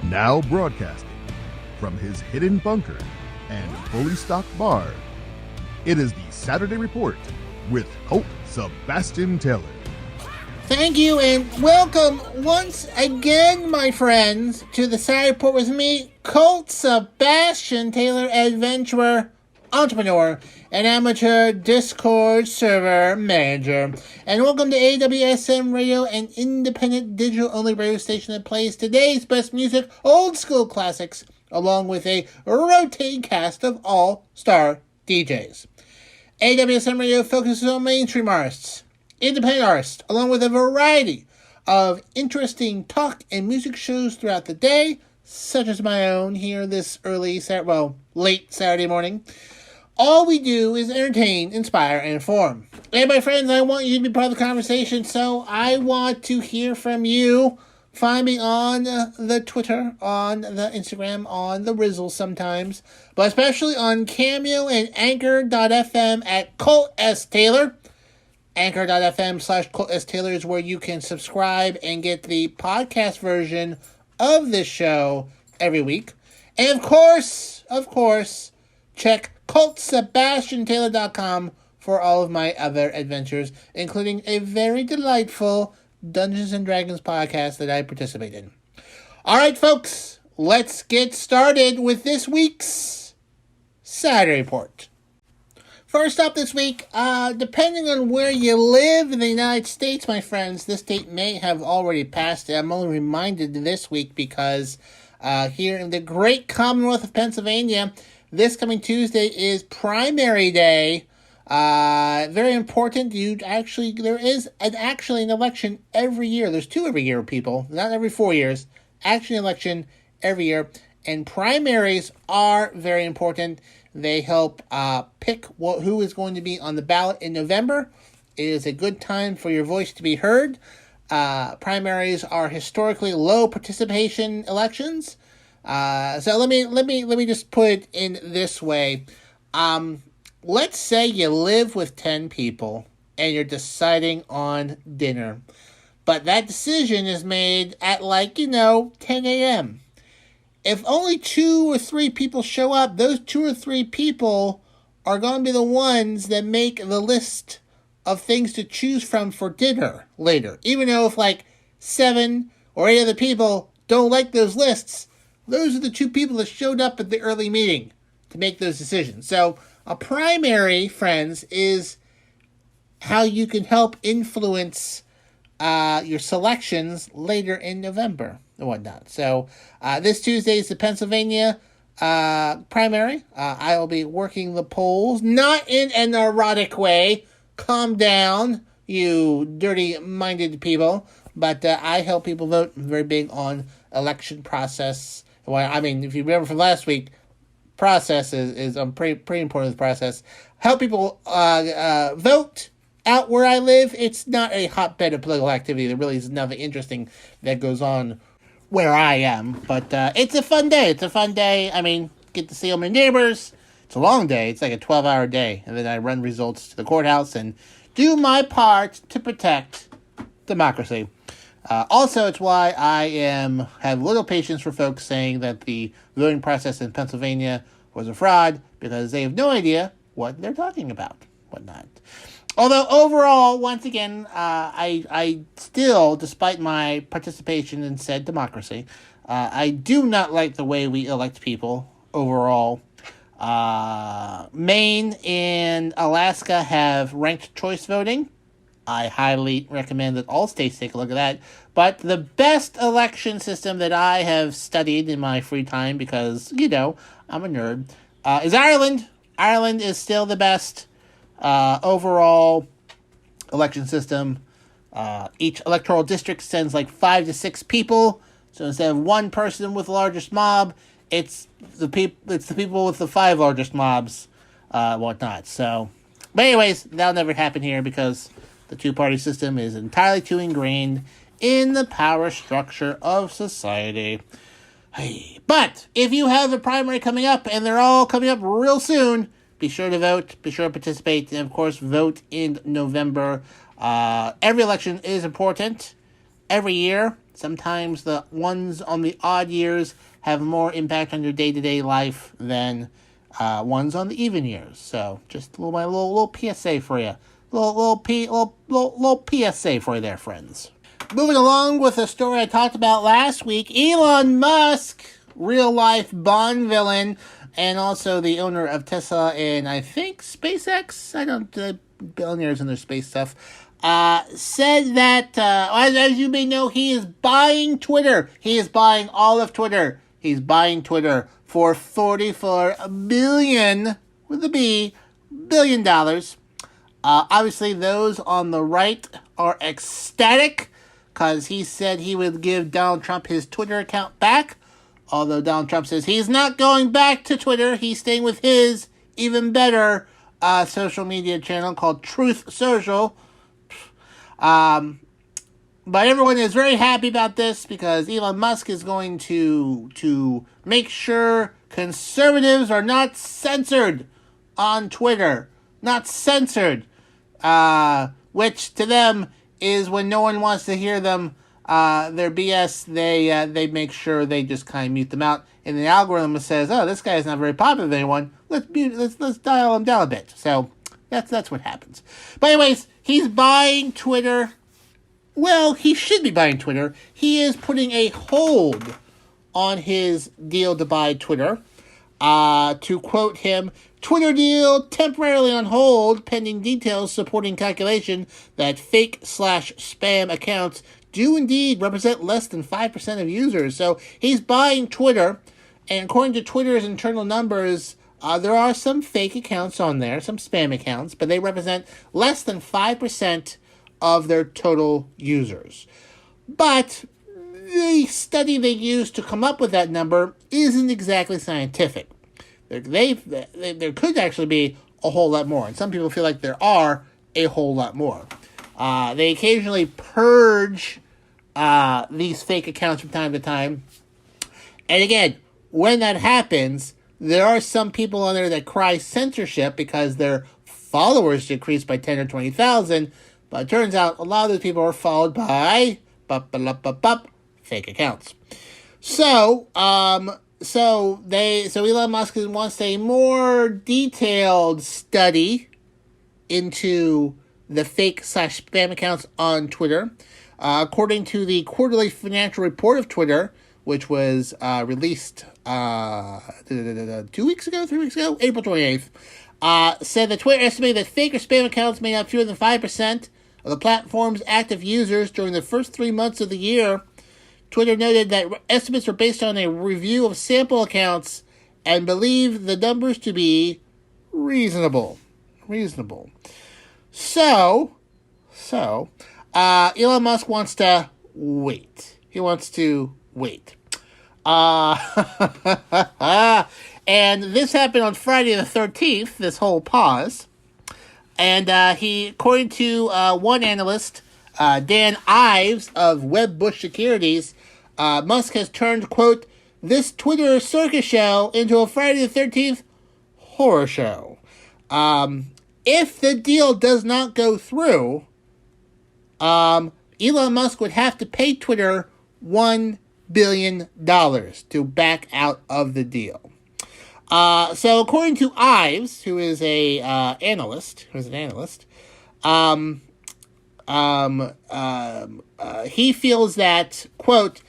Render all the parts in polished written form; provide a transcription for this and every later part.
Now broadcasting from his hidden bunker and fully stocked bar, it is the Saturday Report with Colt Sebastian Taylor. Thank you and welcome once again, my friends, to the Saturday Report with me, Colt Sebastian Taylor, adventurer, entrepreneur, and amateur Discord server manager. And welcome to AWSM Radio, an independent digital-only radio station that plays today's best music, old school classics, along with a rotating cast of all-star DJs. AWSM Radio focuses on mainstream artists, independent artists, along with a variety of interesting talk and music shows throughout the day, such as my own here this late Saturday morning. All we do is entertain, inspire, and inform. And my friends, I want you to be part of the conversation, so I want to hear from you. Find me on the Twitter, on the Instagram, on the Rizzle sometimes, but especially on Cameo and Anchor.fm at Colt S. Taylor. Anchor.fm/Colt S. Taylor is where you can subscribe and get the podcast version of this show every week. And of course, check ColtSebastianTaylor.com for all of my other adventures, including a very delightful Dungeons & Dragons podcast that I participate in. All right, folks, let's get started with this week's Saturday Report. First up this week, depending on where you live in the United States, my friends, this date may have already passed. I'm only reminded this week because here in the great Commonwealth of Pennsylvania, this coming Tuesday is primary day. Very important. There is an election every year. There's two every year, people. Not every 4 years. Actually, an election every year. And primaries are very important. They help pick who is going to be on the ballot in November. It is a good time for your voice to be heard. Primaries are historically low participation elections. So let me just put it in this way. Let's say you live with 10 people and you're deciding on dinner, but that decision is made at 10 a.m. If only 2 or 3 people show up, those 2 or 3 people are going to be the ones that make the list of things to choose from for dinner later. Even though if 7 or 8 other people don't like those lists, those are the 2 people that showed up at the early meeting to make those decisions. So a primary, friends, is how you can help influence your selections later in November and whatnot. So this Tuesday is the Pennsylvania primary. I will be working the polls, not in an erotic way. Calm down, you dirty-minded people. But I help people vote. I'm very big on election process. If you remember from last week, process is pretty important. The process help people vote out where I live. It's not a hotbed of political activity. There really is nothing interesting that goes on where I am, but it's a fun day. Get to see all my neighbors. It's a long day. It's like a 12-hour day, and then I run results to the courthouse and do my part to protect democracy. Also, it's why I have little patience for folks saying that the voting process in Pennsylvania was a fraud, because they have no idea what they're talking about, whatnot. Although overall, once again, I still, despite my participation in said democracy, I do not like the way we elect people overall. Maine and Alaska have ranked choice voting. I highly recommend that all states take a look at that. But the best election system that I have studied in my free time, because, I'm a nerd, is Ireland. Ireland is still the best overall election system. Each electoral district sends 5 to 6 people. So instead of one person with the largest mob, it's the people with the 5 largest mobs, whatnot. So, but anyways, that'll never happen here because the two-party system is entirely too ingrained in the power structure of society. Hey. But if you have a primary coming up, and they're all coming up real soon, be sure to vote, be sure to participate, and of course, vote in November. Every election is important every year. sometimes the ones on the odd years have more impact on your day-to-day life than ones on the even years. So just my little PSA for you. Little PSA for you there, friends. Moving along with a story I talked about last week, Elon Musk, real-life Bond villain, and also the owner of Tesla and I think SpaceX, billionaires in their space stuff, said that, as you may know, he is buying Twitter. He is buying all of Twitter. He's buying Twitter for $44 billion, with a B, $billion. Obviously, those on the right are ecstatic, because he said he would give Donald Trump his Twitter account back. Although Donald Trump says he's not going back to Twitter. He's staying with his even better social media channel called Truth Social. But everyone is very happy about this because Elon Musk is going to make sure conservatives are not censored on Twitter. Not censored. Which to them is when no one wants to hear them, their BS, they make sure they just kind of mute them out. And the algorithm says, oh, this guy is not very popular with anyone. Let's dial him down a bit. So that's what happens. But anyways, he's buying Twitter. Well, he should be buying Twitter. He is putting a hold on his deal to buy Twitter. To quote him, Twitter deal temporarily on hold pending details supporting calculation that fake/spam accounts do indeed represent less than 5% of users. So he's buying Twitter, and according to Twitter's internal numbers, there are some fake accounts on there, some spam accounts, but they represent less than 5% of their total users. But the study they used to come up with that number isn't exactly scientific. There could actually be a whole lot more, and some people feel like there are a whole lot more. They occasionally purge these fake accounts from time to time. And again, when that happens, there are some people on there that cry censorship because their followers decreased by 10 or 20,000. But it turns out a lot of those people are followed by fake accounts. So Elon Musk wants a more detailed study into the fake/spam accounts on Twitter. According to the quarterly financial report of Twitter, which was released 3 weeks ago, April 28th, said that Twitter estimated that fake or spam accounts made up fewer than 5% of the platform's active users during the first 3 months of the year. Twitter noted that estimates were based on a review of sample accounts and believed the numbers to be reasonable. So, Elon Musk wants to wait. He wants to wait. And this happened on Friday the 13th, this whole pause. And according to one analyst, Dan Ives of Wedbush Securities, Musk has turned, quote, this Twitter circus show into a Friday the 13th horror show. If the deal does not go through, Elon Musk would have to pay Twitter $1 billion to back out of the deal. So according to Ives, who is an analyst, he feels that, quote,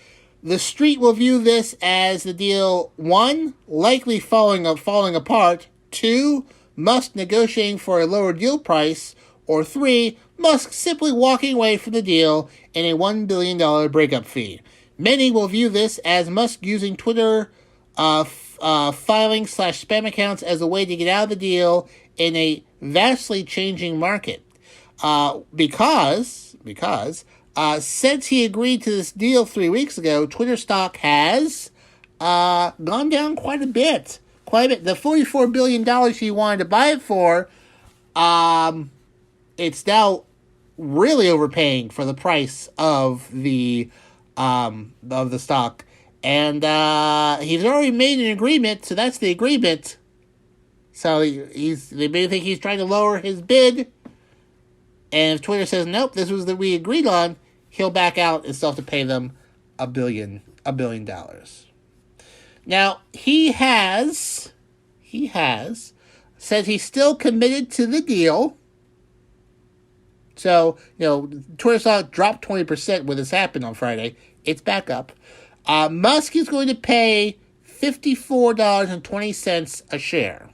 the street will view this as the deal, 1, likely falling apart, 2, Musk negotiating for a lower deal price, or 3, Musk simply walking away from the deal and a $1 billion breakup fee. Many will view this as Musk using Twitter filing/spam accounts as a way to get out of the deal in a vastly changing market. Because since he agreed to this deal 3 weeks ago, Twitter stock has gone down quite a bit. The $44 billion he wanted to buy it for, it's now really overpaying for the price of the stock. And he's already made an agreement, so that's the agreement. So they may think he's trying to lower his bid. And if Twitter says, nope, this was that we agreed on, he'll back out and still have to pay them $1 billion. Now, he has said he's still committed to the deal. So, Twitter stock dropped 20% when this happened on Friday. It's back up. Musk is going to pay $54.20 a share.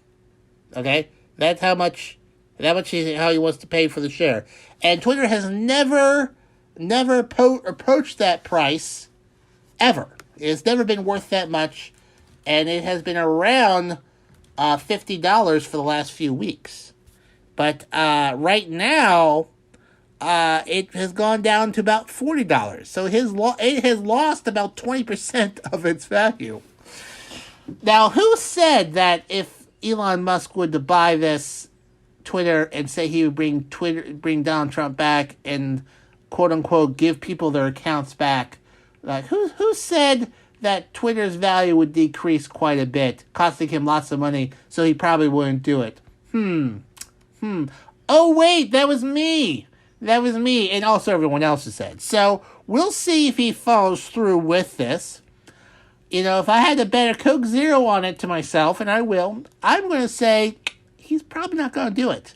Okay? That's how much how he wants to pay for the share. And Twitter has never approached that price ever. It's never been worth that much, and it has been around $50 for the last few weeks. But right now, it has gone down to about $40. So it has lost about 20% of its value. Now, who said that if Elon Musk were to buy this Twitter and say he would bring Donald Trump back and quote unquote give people their accounts back? Like who said that Twitter's value would decrease quite a bit, costing him lots of money, so he probably wouldn't do it? Oh wait, that was me. And also everyone else has said. So we'll see if he follows through with this. If I had to bet a Coke Zero on it to myself, and I will, I'm going to say he's probably not going to do it.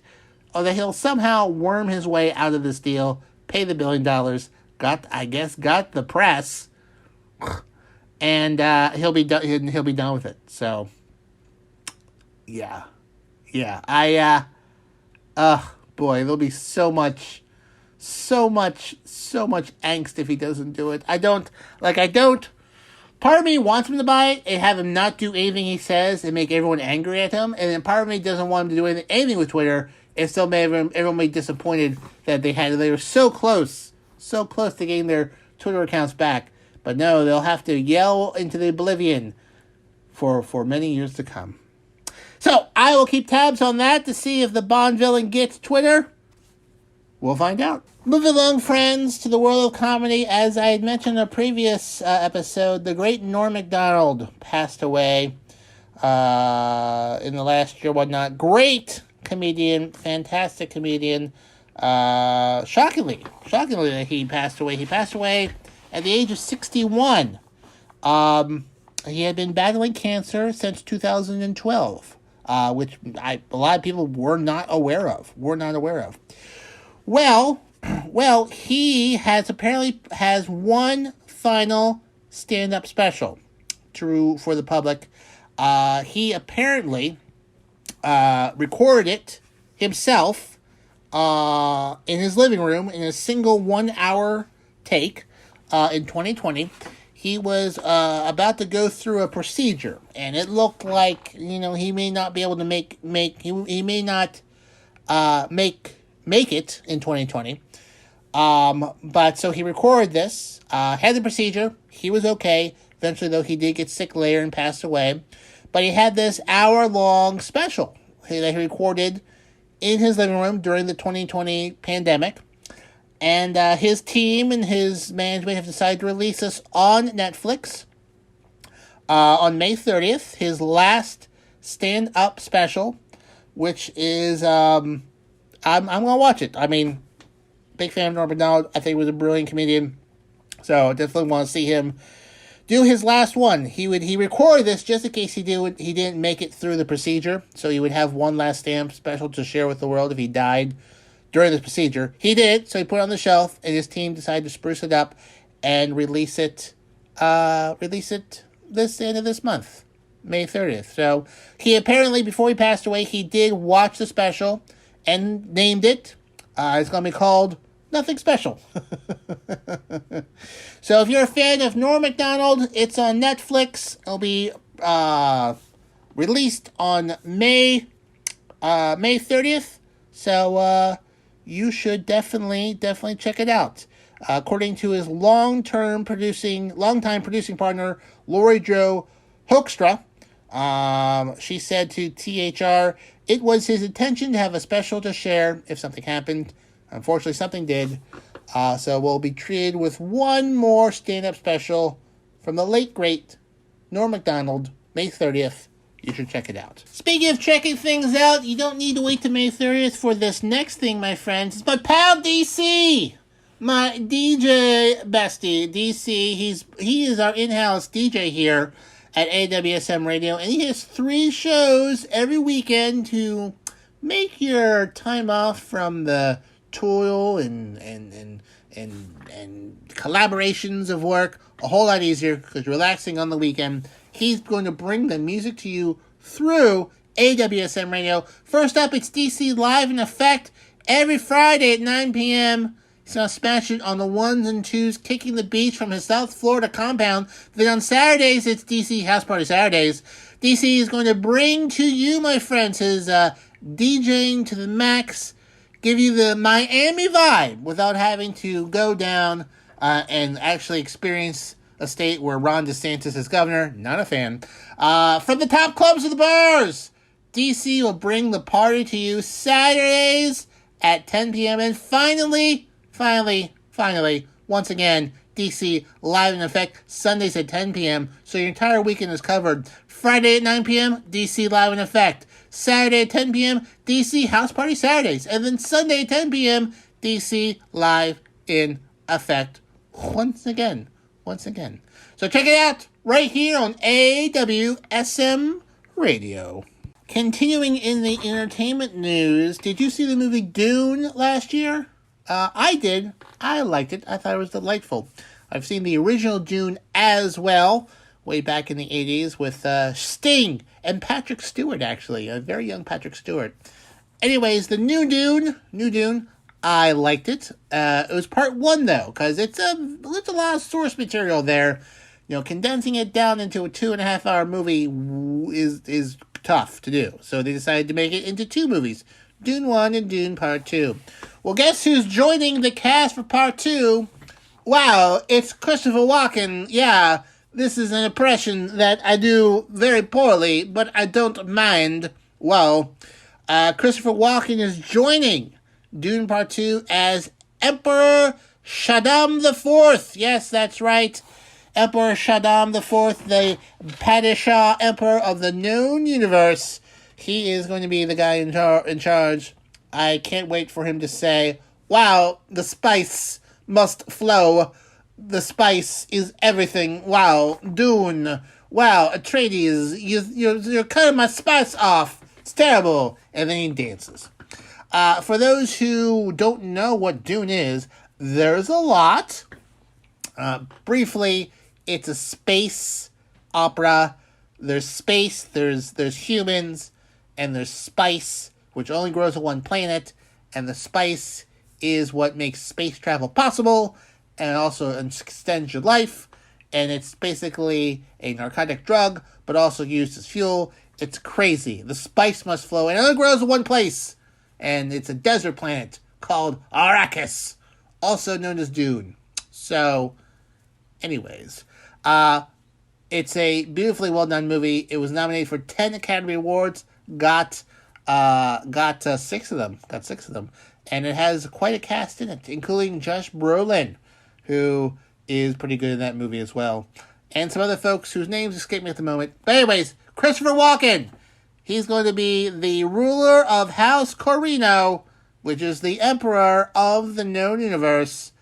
Or that he'll somehow worm his way out of this deal, pay the $1 billion, got the press, and he'll be done with it. So, yeah. Boy, there'll be so much angst if he doesn't do it. I don't. Part of me wants him to buy it and have him not do anything he says and make everyone angry at him. And then part of me doesn't want him to do anything with Twitter and still make everyone be disappointed that they were so close to getting their Twitter accounts back. But no, they'll have to yell into the oblivion for many years to come. So I will keep tabs on that to see if the Bond villain gets Twitter. We'll find out. Moving along, friends, to the world of comedy. As I had mentioned in a previous episode, the great Norm Macdonald passed away in the last year, whatnot. Great comedian, fantastic comedian. Shockingly that he passed away. He passed away at the age of 61. He had been battling cancer since 2012, which a lot of people were not aware of. Well, he apparently has one final stand-up special for the public. He apparently recorded it himself in his living room in a single 1 hour take in 2020. He was about to go through a procedure, and it looked like he may not be able to make it in 2020. But so he recorded this, had the procedure. He was okay. Eventually, though, he did get sick later and passed away. But he had this hour-long special that he recorded in his living room during the 2020 pandemic. And his team and his management have decided to release this on Netflix on May 30th, his last stand-up special, which is, I'm going to watch it. I mean, big fan of Norm Macdonald. I think he was a brilliant comedian. So definitely want to see him do his last one. He recorded this just in case he didn't make it through the procedure. So he would have one last stand special to share with the world if he died during this procedure. He did, so he put it on the shelf, and his team decided to spruce it up and release it this end of this month, May 30th. So he apparently, before he passed away, he did watch the special and named it. It's going to be called Nothing Special. So if you're a fan of Norm Macdonald, it's on Netflix. It'll be released on May 30th. So you should definitely check it out. According to his longtime producing partner, Lori Jo Hoekstra, she said to THR, it was his intention to have a special to share if something happened. Unfortunately, something did. So we'll be treated with one more stand-up special from the late, great Norm Macdonald, May 30th. You should check it out. Speaking of checking things out, you don't need to wait to May 30th for this next thing, my friends. It's my pal DC. my DJ bestie, DC. He is our in-house DJ here at AWSM Radio, and he has 3 shows every weekend to make your time off from the toil and collaborations of work a whole lot easier, because relaxing on the weekend. He's going to bring the music to you through AWSM Radio. First up, it's DC Live in Effect every Friday at 9 p.m. He's going to smash it on the 1s and 2s, kicking the beach from his South Florida compound. Then on Saturdays, it's DC House Party Saturdays. DC is going to bring to you, my friends, his DJing to the max, give you the Miami vibe without having to go down and actually experience a state where Ron DeSantis is governor. Not a fan. From the top clubs to the bars, DC will bring the party to you Saturdays at 10 p.m. And finally, once again, DC Live in Effect Sundays at 10 p.m. So your entire weekend is covered. Friday at 9 p.m., DC Live in Effect. Saturday at 10 p.m., DC House Party Saturdays. And then Sunday at 10 p.m., DC Live in Effect. Once again. So check it out right here on AWSM Radio. Continuing in the entertainment news, did you see the movie Dune last year? I did. I liked it. I thought it was delightful. I've seen the original Dune as well, way back in the 80s with Sting and Patrick Stewart, actually. A very young Patrick Stewart. Anyways, the new Dune, I liked it. It was part 1, though, because it's a lot of source material there. You know, condensing it down into a 2.5-hour movie is tough to do. So they decided to make it into 2 movies, Dune 1 and Dune Part 2. Well, guess who's joining the cast for Part 2? Wow, it's Christopher Walken. Yeah, this is an impression that I do very poorly, but I don't mind. Well, Christopher Walken is joining Dune Part 2 as Emperor Shaddam IV. Yes, that's right. Emperor Shaddam IV, the Padishah Emperor of the known universe. He is going to be the guy in charge. I can't wait for him to say, wow, the spice must flow. The spice is everything. Wow, Dune. Wow, Atreides, you're cutting my spice off. It's terrible. And then he dances. For those who don't know what Dune is, there's a lot. Briefly, it's a space opera. There's space, there's humans, and there's spice, which only grows on one planet, and the spice is what makes space travel possible, and also extends your life, and it's basically a narcotic drug, but also used as fuel. It's crazy. The spice must flow, and it only grows in one place, and it's a desert planet called Arrakis, also known as Dune. So, anyways, it's a beautifully well-done movie. It was nominated for 10 Academy Awards, got 6 of them. And it has quite a cast in it, including Josh Brolin, who is pretty good in that movie as well. And some other folks whose names escape me at the moment. But anyways, Christopher Walken. He's going to be the ruler of House Corrino, which is the emperor of the known universe.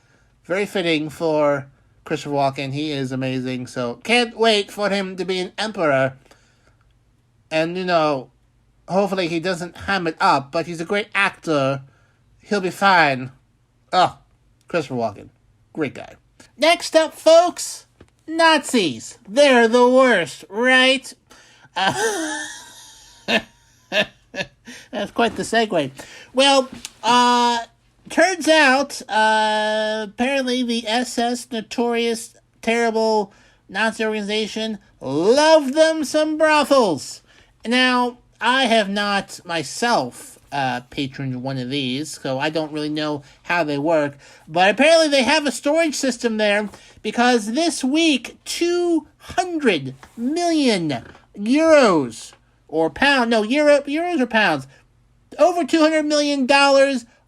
Very fitting for Christopher Walken. He is amazing. So can't wait for him to be an emperor. And, hopefully he doesn't ham it up, but he's a great actor. He'll be fine. Oh, Christopher Walken. Great guy. Next up, folks, Nazis. They're the worst, right? That's quite the segue. Well, turns out, apparently the SS, notorious, terrible Nazi organization, loved them some brothels. Now, I have not myself patroned one of these, so I don't really know how they work. But apparently they have a storage system there, because this week, 200 million euros, or pound, no, euros or pounds, over $200 million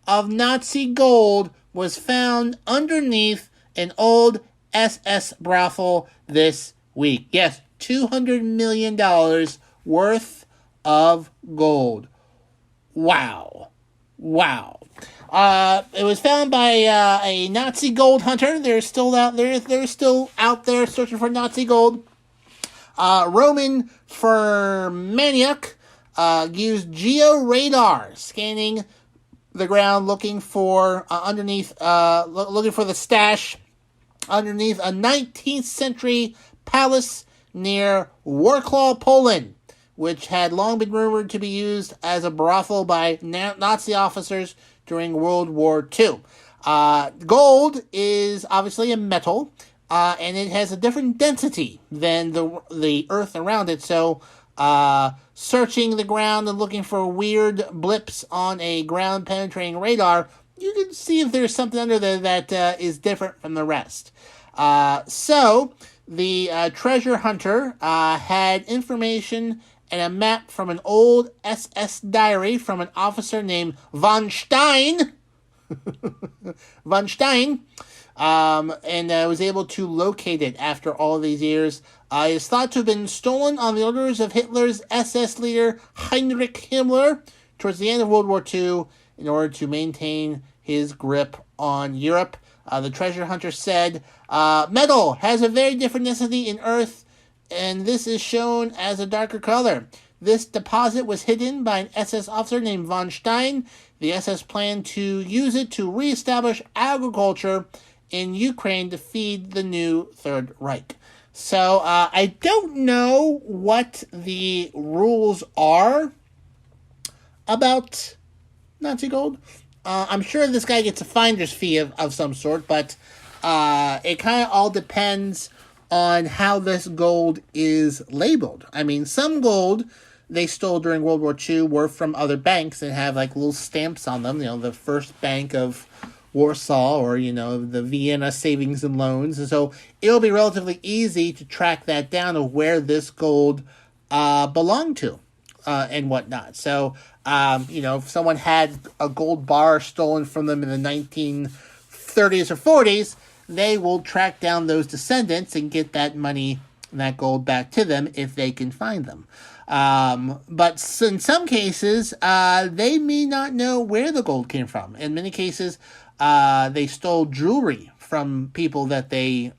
of Nazi gold was found underneath an old SS brothel this week. Yes, $200 million worth of gold. Wow. Wow. It was found by a Nazi gold hunter. They're still out there. They're still out there searching for Nazi gold. Roman Fermaniuk used geo-radar scanning the ground looking for looking for the stash underneath a 19th century palace near Warklaw, Poland, which had long been rumored to be used as a brothel by Nazi officers during World War II. Gold is obviously a metal, and it has a different density than the earth around it, so searching the ground and looking for weird blips on a ground-penetrating radar, you can see if there's something under there that is different from the rest. So the treasure hunter had information and a map from an old SS diary from an officer named von Stein. von Stein. And was able to locate it after all these years. It is thought to have been stolen on the orders of Hitler's SS leader Heinrich Himmler towards the end of World War II in order to maintain his grip on Europe. The treasure hunter said, metal has a very different density in Earth, and this is shown as a darker color. This deposit was hidden by an SS officer named von Stein. The SS planned to use it to reestablish agriculture in Ukraine to feed the new Third Reich. So I don't know what the rules are about Nazi gold. I'm sure this guy gets a finder's fee of some sort, but it kind of all depends on how this gold is labeled. I mean, some gold they stole during World War II were from other banks and have like little stamps on them. You know, the First Bank of Warsaw, or, you know, the Vienna Savings and Loans. And so it'll be relatively easy to track that down of where this gold belonged to and whatnot. So, you know, if someone had a gold bar stolen from them in the 1930s or 40s, they will track down those descendants and get that money and that gold back to them if they can find them. But in some cases, they may not know where the gold came from. In many cases, they stole jewelry from people that they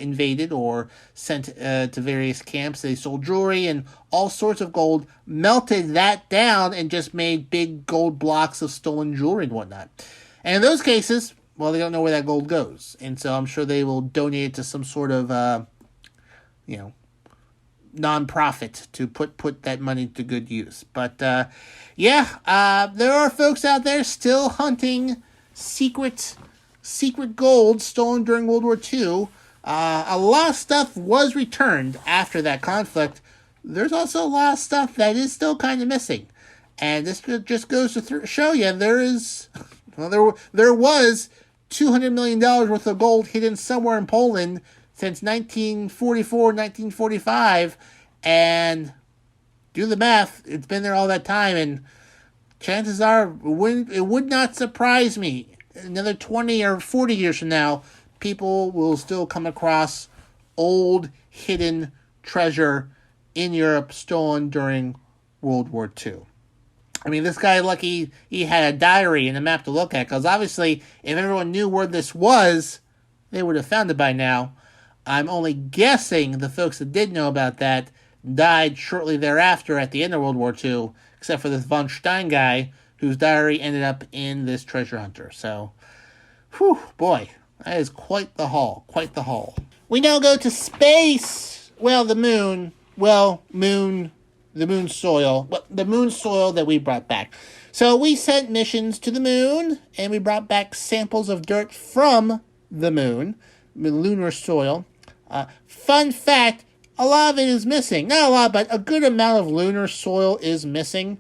invaded or sent to various camps. They stole jewelry and all sorts of gold, melted that down, and just made big gold blocks of stolen jewelry and whatnot. And in those cases, well, they don't know where that gold goes. And so I'm sure they will donate it to some sort of, you know, non-profit to put that money to good use. But, yeah, there are folks out there still hunting secret gold stolen during World War II. A lot of stuff was returned after that conflict. There's also a lot of stuff that is still kind of missing. And this just goes to show you there is, well, there was $200 million worth of gold hidden somewhere in Poland since 1944, 1945, and do the math, it's been there all that time, and chances are it would not surprise me. Another 20 or 40 years from now, people will still come across old hidden treasure in Europe stolen during World War II. I mean, this guy, lucky he had a diary and a map to look at, because obviously, if everyone knew where this was, they would have found it by now. I'm only guessing the folks that did know about that died shortly thereafter at the end of World War II, except for this von Stein guy, whose diary ended up in this treasure hunter. So, whew, boy, that is quite the haul, We now go to space. Well, the moon. The moon soil. Well, the moon soil that we brought back. So we sent missions to the moon, and we brought back samples of dirt from the moon, lunar soil. Fun fact, a lot of it is missing. Not a lot, but a good amount of lunar soil is missing.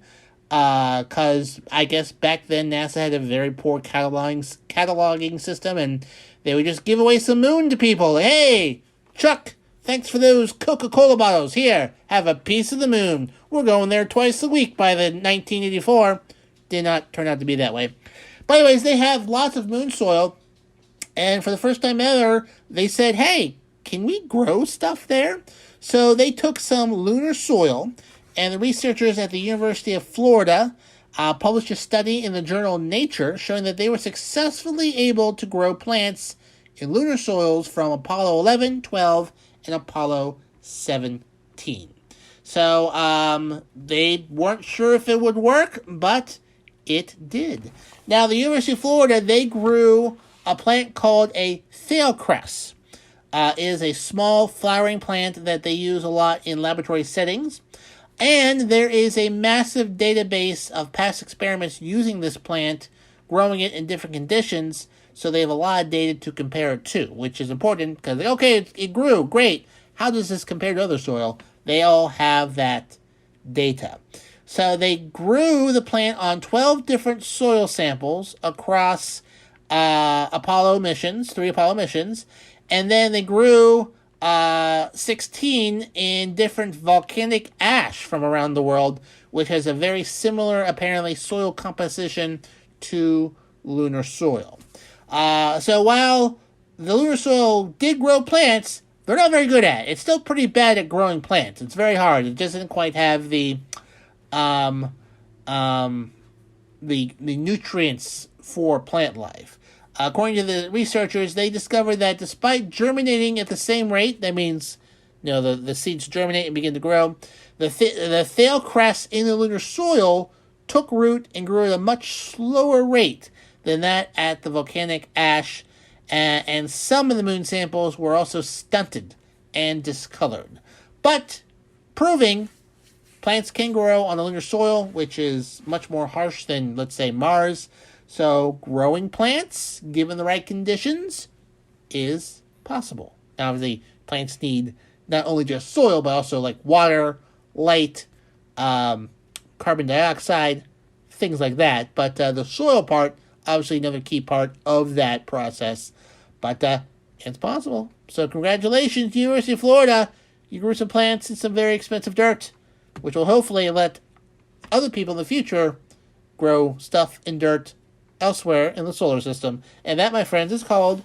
Because I guess back then NASA had a very poor cataloging system, and they would just give away some moon to people. Hey, Chuck, thanks for those Coca-Cola bottles. Here, have a piece of the moon. We're going there twice a week by the 1984. Did not turn out to be that way. But anyways, they have lots of moon soil, and for the first time ever, they said, hey, can we grow stuff there? So they took some lunar soil, and the researchers at the University of Florida published a study in the journal Nature showing that they were successfully able to grow plants in lunar soils from Apollo 11, 12, and Apollo 17. So they weren't sure if it would work, but it did. Now, the University of Florida, they grew a plant called a theocress. It is a small flowering plant that they use a lot in laboratory settings. And there is a massive database of past experiments using this plant, growing it in different conditions, so they have a lot of data to compare it to, which is important because, okay, it grew, great. How does this compare to other soil? They all have that data. So they grew the plant on 12 different soil samples across Apollo missions, 3 Apollo missions, and then they grew 16 in different volcanic ash from around the world, which has a very similar, apparently, soil composition to lunar soil. So while the lunar soil did grow plants, they're not very good at it. It's still pretty bad at growing plants. It's very hard. It doesn't quite have the nutrients for plant life. According to the researchers, they discovered that despite germinating at the same rate, that means, the seeds germinate and begin to grow, the theocress in the lunar soil took root and grew at a much slower rate than that at the volcanic ash, and some of the moon samples were also stunted and discolored. But proving plants can grow on the lunar soil, which is much more harsh than, let's say, Mars. So growing plants, given the right conditions, is possible. Now, obviously, plants need not only just soil, but also like water, light, carbon dioxide, things like that. But the soil part, obviously another key part of that process. But it's possible. So congratulations, University of Florida. You grew some plants in some very expensive dirt, which will hopefully let other people in the future grow stuff in dirt elsewhere in the solar system. And that, my friends, is called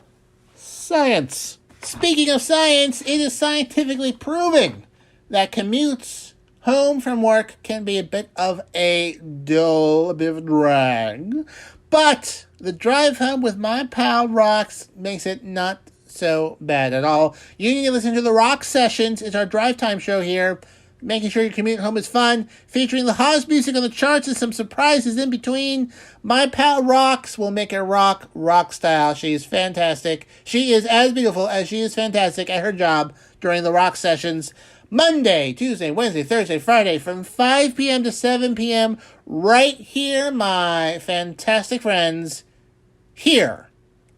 science. Speaking of science, it is scientifically proven that commutes home from work can be a bit of a dull, a bit of a drag. But the drive home with my pal Rocks makes it not so bad at all. You need to listen to the Rock Sessions. It's our drive time show here, making sure your commute home is fun, featuring the hottest music on the charts and some surprises in between. My pal Rocks will make it rock style. She is fantastic. She is as beautiful as she is fantastic at her job during the Rock Sessions. Monday, Tuesday, Wednesday, Thursday, Friday, from 5 p.m. to 7 p.m. right here, my fantastic friends, here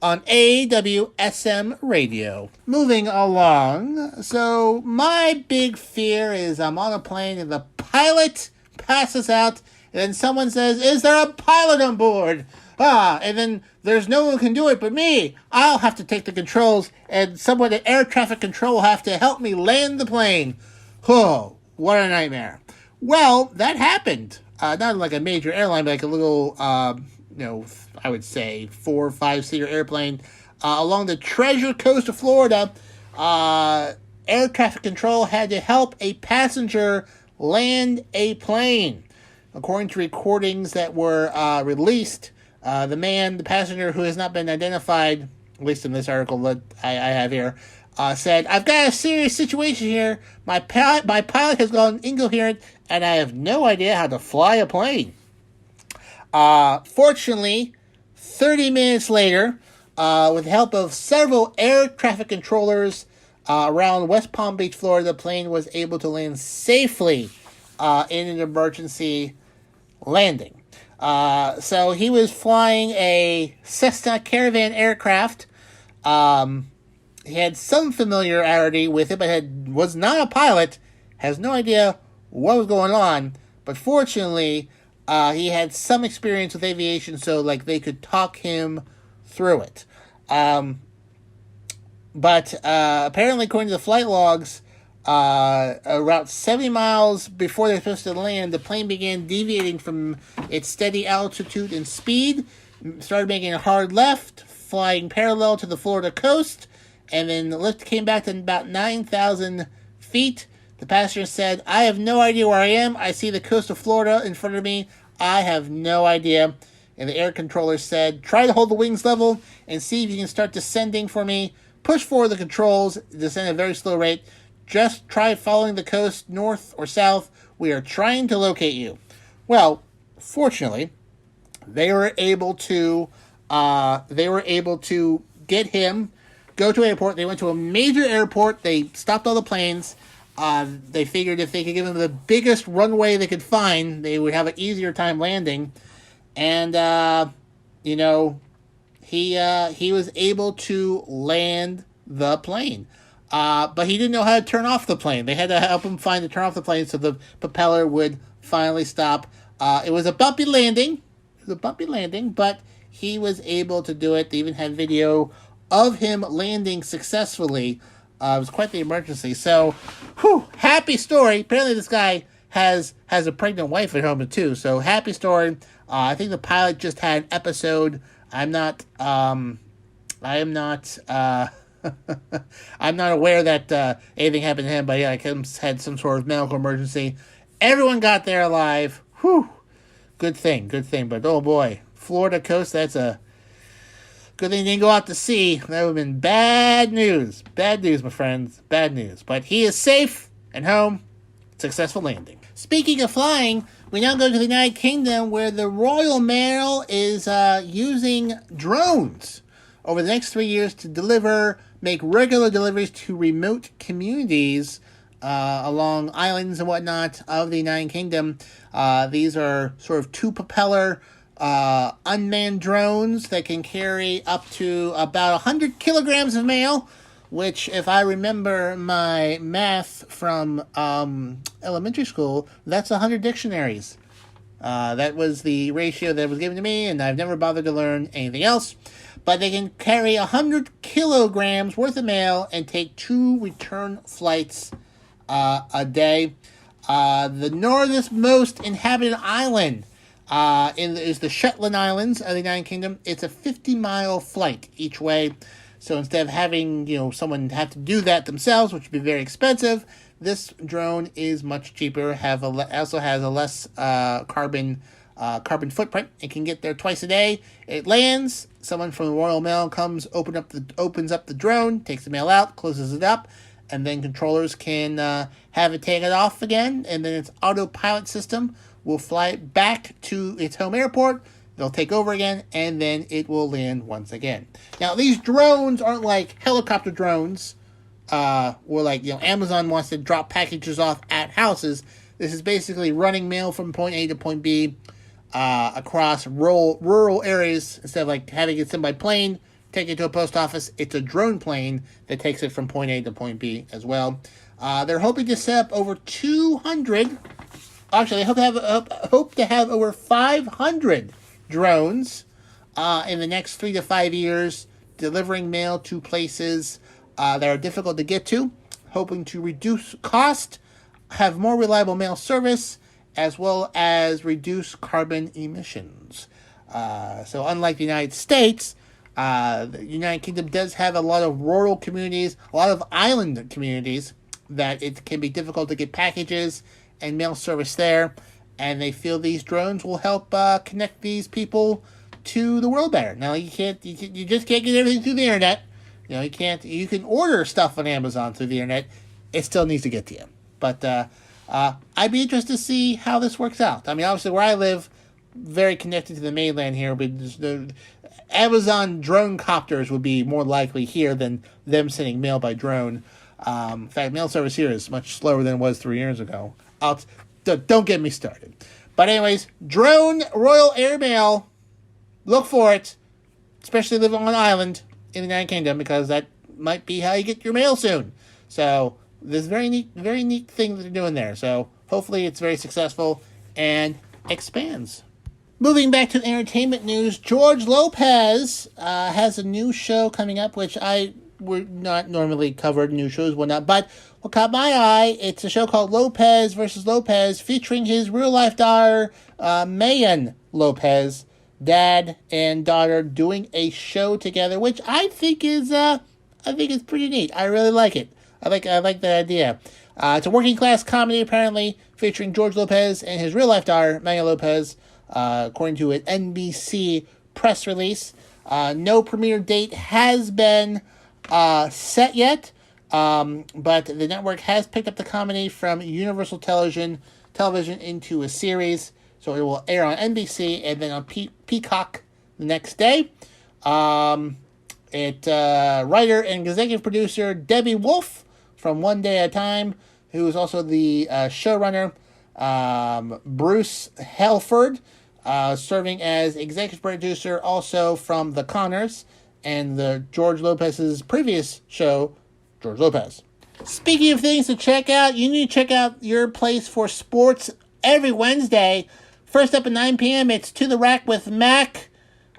on AWSM Radio. Moving along, so my big fear is I'm on a plane and the pilot passes out, and then someone says, "Is there a pilot on board?" And then there's no one who can do it but me. I'll have to take the controls, and someone at air traffic control will have to help me land the plane. Oh, what a nightmare. Well, that happened. Not like a major airline, but like a little, I would say 4 or 5 seater airplane along the Treasure Coast of Florida. Air traffic control had to help a passenger land a plane. According to recordings that were released, the passenger who has not been identified, at least in this article that I have here, said, "I've got a serious situation here. My pilot has gone incoherent, and I have no idea how to fly a plane." Fortunately, 30 minutes later, with the help of several air traffic controllers around West Palm Beach, Florida, the plane was able to land safely in an emergency landing. So he was flying a Cessna Caravan aircraft. He had some familiarity with it, but was not a pilot, has no idea what was going on. But fortunately, he had some experience with aviation, so they could talk him through it. But apparently, according to the flight logs, about 70 miles before they're supposed to land, the plane began deviating from its steady altitude and speed, started making a hard left, flying parallel to the Florida coast, and then the lift came back to about 9,000 feet. The passenger said, "I have no idea where I am. I see the coast of Florida in front of me. I have no idea. And the air controller said, try to hold the wings level and see if you can start descending for me. Push forward the controls, descend at a very slow rate. Just try following the coast north or south. We are trying to locate you. Well, fortunately, they were able to get him, go to an airport. They went to a major airport. They stopped all the planes. They figured if they could give him the biggest runway they could find, they would have an easier time landing. And, he was able to land the plane. But he didn't know how to turn off the plane. They had to help him find to turn off the plane so the propeller would finally stop. It was a bumpy landing. But he was able to do it. They even had video of him landing successfully. It was quite the emergency. So, happy story. Apparently this guy has a pregnant wife at home too. So, happy story. I think the pilot just had an episode. I'm not I'm not aware that anything happened to him, but yeah, he had some sort of medical emergency. Everyone got there alive. Whew. Good thing. But oh boy, Florida coast, that's a good thing he didn't go out to sea. That would have been bad news. Bad news, my friends. Bad news. But he is safe and home. Successful landing. Speaking of flying, we now go to the United Kingdom where the Royal Mail is using drones over the next 3 years to make regular deliveries to remote communities along islands and whatnot of the United Kingdom. These are sort of two-propeller unmanned drones that can carry up to about 100 kilograms of mail, which, if I remember my math from elementary school, that's 100 dictionaries. That was the ratio that was given to me, and I've never bothered to learn anything else. But they can carry 100 kilograms worth of mail and take 2 return flights a day. The northernmost inhabited island is the Shetland Islands of the United Kingdom. It's a 50-mile flight each way. So instead of having someone have to do that themselves, which would be very expensive, this drone is much cheaper. Also has a less carbon footprint. It can get there twice a day. It lands. Someone from the Royal Mail comes, opens up the drone, takes the mail out, closes it up, and then controllers can have it take it off again. And then its autopilot system will fly it back to its home airport. They'll take over again, and then it will land once again. Now, these drones aren't like helicopter drones, or like Amazon wants to drop packages off at houses. This is basically running mail from point A to point B across rural areas. Instead of like having it sent by plane, take it to a post office, it's a drone plane that takes it from point A to point B as well. They're hoping to set up over 200. Actually, they hope to have over 500 drones in the next 3 to 5 years, delivering mail to places that are difficult to get to, hoping to reduce cost, have more reliable mail service, as well as reduce carbon emissions. So unlike the United States, the United Kingdom does have a lot of rural communities, a lot of island communities that it can be difficult to get packages and mail service there. And they feel these drones will help connect these people to the world better. Now you just can't get everything through the internet. You can order stuff on Amazon through the internet. It still needs to get to you. But I'd be interested to see how this works out. I mean, obviously where I live, very connected to the mainland here, but the Amazon drone copters would be more likely here than them sending mail by drone. In fact, mail service here is much slower than it was 3 years ago. Don't get me started. But anyways, drone Royal Airmail, look for it, especially living on an island in the United Kingdom, because that might be how you get your mail soon. So this very neat thing that they're doing there. So hopefully it's very successful and expands. Moving back to entertainment news, George Lopez has a new show coming up, which we're not normally covered new shows, whatnot, but what caught my eye, it's a show called Lopez versus Lopez, featuring his real-life daughter, Mayan Lopez, dad and daughter doing a show together, which I think is pretty neat. I really like it. I like that idea. It's a working-class comedy, apparently, featuring George Lopez and his real-life daughter, Mayan Lopez. according to an NBC press release. No premiere date has been set yet, but the network has picked up the comedy from Universal Television into a series, so it will air on NBC and then on Peacock the next day. Writer and executive producer Debbie Wolf from One Day at a Time, who is also the showrunner, Bruce Helford, serving as executive producer also from The Conners and the George Lopez's previous show, George Lopez. Speaking of things to check out, you need to check out your place for sports every Wednesday. First up at 9 p.m., it's To the Rack with Mac.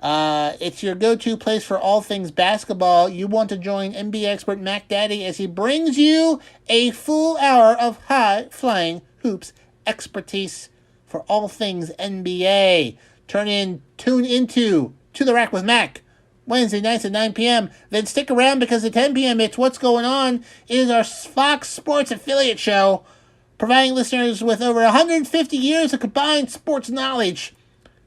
It's your go-to place for all things basketball. You want to join NBA expert Mac Daddy as he brings you a full hour of high-flying hoops expertise for all things NBA. Tune into To the Rack with Mac Wednesday nights at 9 p.m. Then stick around because at 10 p.m. it's What's Going On. It is our Fox Sports affiliate show, providing listeners with over 150 years of combined sports knowledge.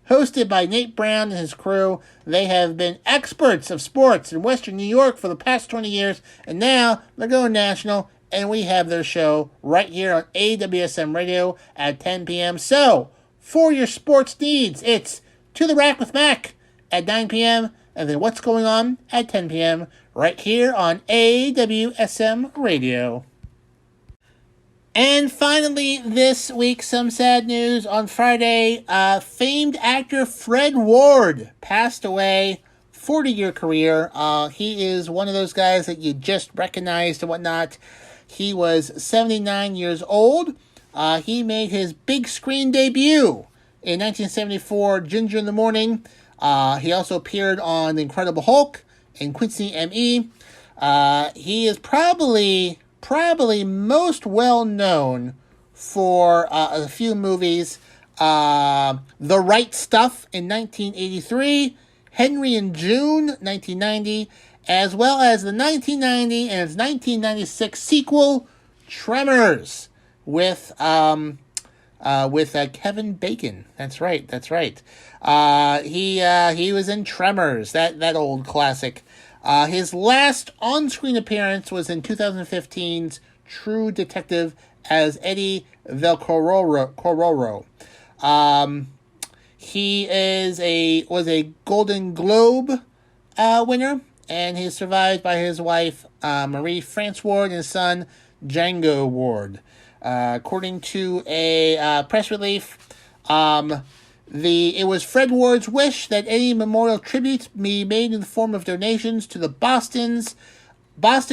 Hosted by Nate Brown and his crew, they have been experts of sports in Western New York for the past 20 years, and now they're going national, and we have their show right here on AWSM Radio at 10 p.m. So, for your sports needs, it's To the Rack with Mac at 9 p.m., and then What's Going On at 10 p.m. right here on AWSM Radio. And finally, this week, some sad news. On Friday, famed actor Fred Ward passed away. 40-year career. He is one of those guys that you just recognized and whatnot. He was 79 years old. He made his big screen debut in 1974, Ginger in the Morning. He also appeared on The Incredible Hulk and Quincy M.E. He is probably most well known for a few movies. The Right Stuff in 1983, Henry and June, 1990, as well as the 1990 and its 1996 sequel, Tremors, with Kevin Bacon. That's right. He was in Tremors, that old classic. His last on-screen appearance was in 2015's True Detective as Eddie Velcororo. He was a Golden Globe winner, and he's survived by his wife Marie France Ward and his son Django Ward. According to a press release, it was Fred Ward's wish that any memorial tributes be made in the form of donations to the Boston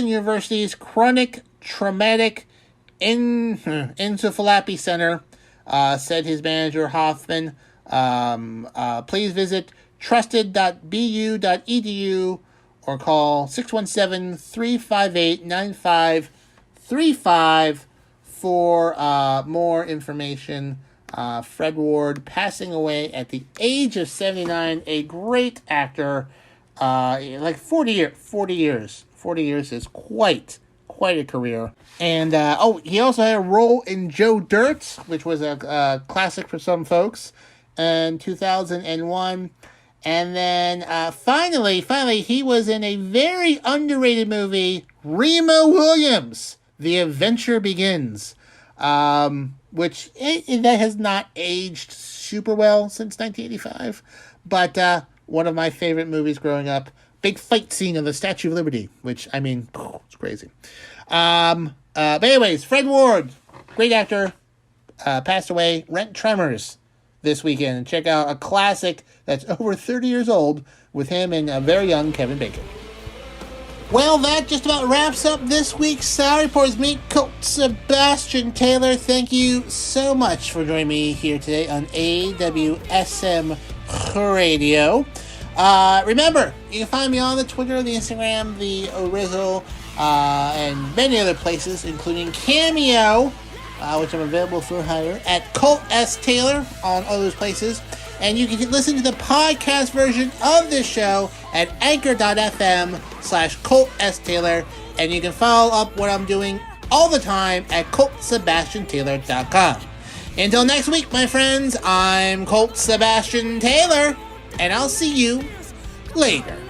University's Chronic Traumatic Encephalopathy Center, said his manager Hoffman. Please visit trusted.bu.edu or call 617-358-9535 for more information. Fred Ward passing away at the age of 79, a great actor. 40 years. 40 years is quite a career. And he also had a role in Joe Dirt, which was a classic for some folks, in 2001. And then finally, he was in a very underrated movie, Remo Williams, The Adventure Begins, which that has not aged super well since 1985, but one of my favorite movies growing up. Big fight scene of the Statue of Liberty, which, I mean, it's crazy. But anyways, Fred Ward, great actor, passed away. Rent Tremors this weekend, and check out a classic that's over 30 years old with him and a very young Kevin Bacon. Well, that just about wraps up this week's Salary Reports. Me, Colt Sebastian Taylor. Thank you so much for joining me here today on AWSM Radio. Remember, you can find me on the Twitter, the Instagram, the Orizzle, and many other places, including Cameo, which I'm available for hire, at Colt S. Taylor on all those places. And you can listen to the podcast version of this show at anchor.fm/Colt S. Taylor. And you can follow up what I'm doing all the time at ColtSebastianTaylor.com. Until next week, my friends, I'm Colt Sebastian Taylor, and I'll see you later.